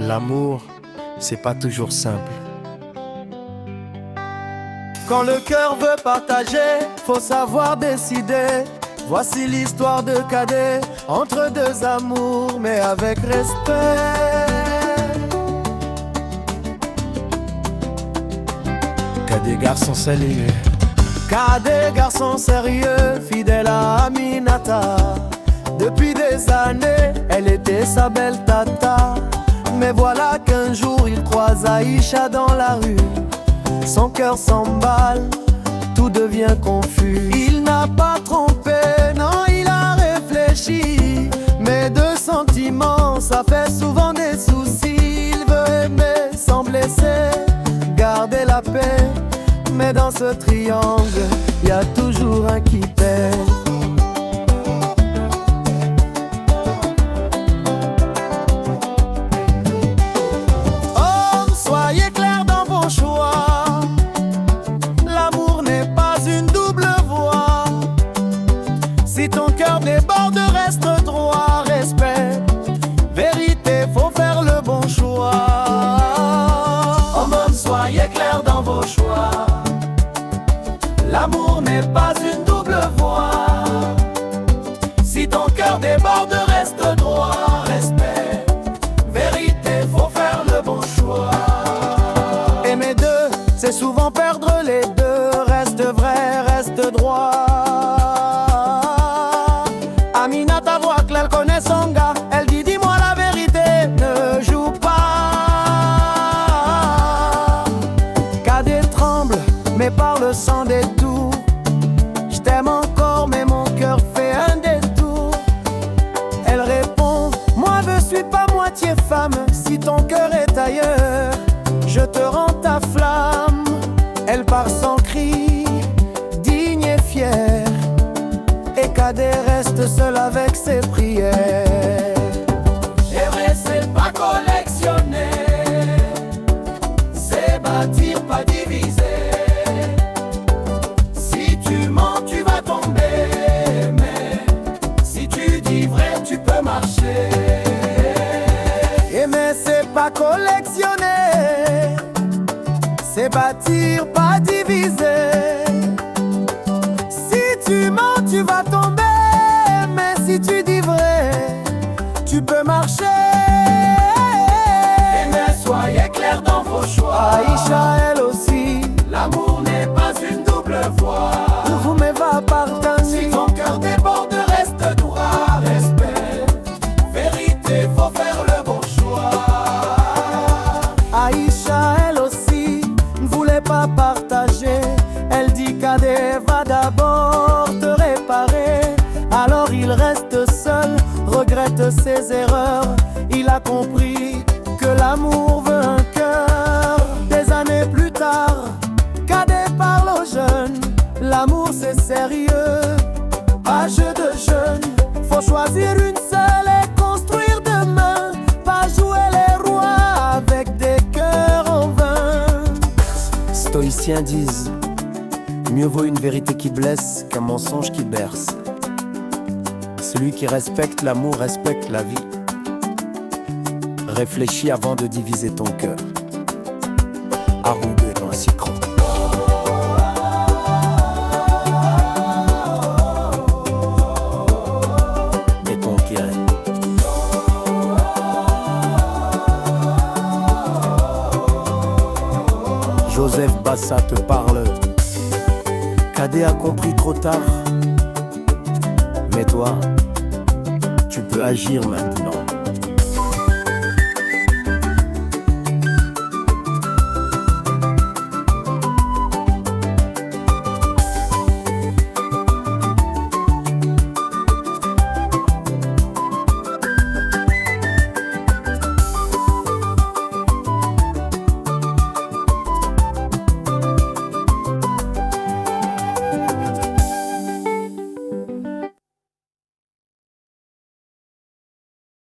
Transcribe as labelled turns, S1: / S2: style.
S1: L'amour, c'est pas toujours simple.
S2: Quand le cœur veut partager, faut savoir décider. Voici l'histoire de Cadet, entre deux amours, mais avec respect.
S1: Cadet, garçon sérieux.
S2: Cadet, garçon sérieux, fidèle à Aminata. Depuis des années, elle était sa belle tata. Mais voilà qu'un jour, il croise Aïcha dans la rue. Son cœur s'emballe, tout devient confus. Il n'a pas trompé, non, il a réfléchi. Mais de sentiments, ça fait souvent des soucis. Il veut aimer sans blesser, garder la paix. Mais dans ce triangle, y a toujours un qui pèse. Hommes, soyez clairs dans vos choix. L'amour n'est pas une double voie. Si ton cœur déborde, reste droit. Respect, vérité, faut faire le bon choix. Hommes, soyez clairs dans vos choix. L'amour n'est pas une double voie. Si ton cœur déborde, reste droit. Respect, vérité, faut faire le bon choix. Aimer deux, c'est souvent perdre les deux. Reste vrai, reste droit. Aminata voit que elle connaît son gars. Elle dit dis-moi la vérité, ne joue pas. Cadet tremble, mais parle sans détour. Je t'aime encore, mais mon cœur fait un détour. Elle répond, moi je suis pas moitié femme. Si ton cœur est ailleurs, je te rends ta flamme. Elle part sans cri, digne et fière. Et Cadet reste seul avec ses prières. Aimer c'est pas collectionner, c'est bâtir, pas diviser. Si tu mens, tu vas tomber, mais si tu dis vrai, tu peux marcher. Aimer c'est pas collectionner, c'est bâtir, pas diviser. Si tu mens, tu vas tomber, mais si tu dis vrai, tu peux marcher. Aimer, soyez clairs dans vos choix. Aïcha, elle aussi, l'amour n'est pas une double voie. Vous m'avez appartenu. Si ton cœur déborde, reste droit. Respect, vérité, faut faire le bon choix. Aïcha, elle aussi, ne voulait pas partager. Elle dit Cadet va d'abord te réparer. Alors il reste seul, regrette ses erreurs. Il a compris que l'amour veut un cœur. Des années plus tard, Cadet parle aux jeunes. L'amour c'est sérieux, pas jeu de jeunes. Faut choisir une seule et construire demain. Pas jouer les rois avec des cœurs en vain.
S1: Stoïciens disent, mieux vaut une vérité qui blesse qu'un mensonge qui berce. Celui qui respecte l'amour respecte la vie. Réfléchis avant de diviser ton cœur. Arrondé dans un cicron. Et conquérir. Joseph Bassa te parle. Cadet a compris trop tard. Mais toi, tu peux agir maintenant.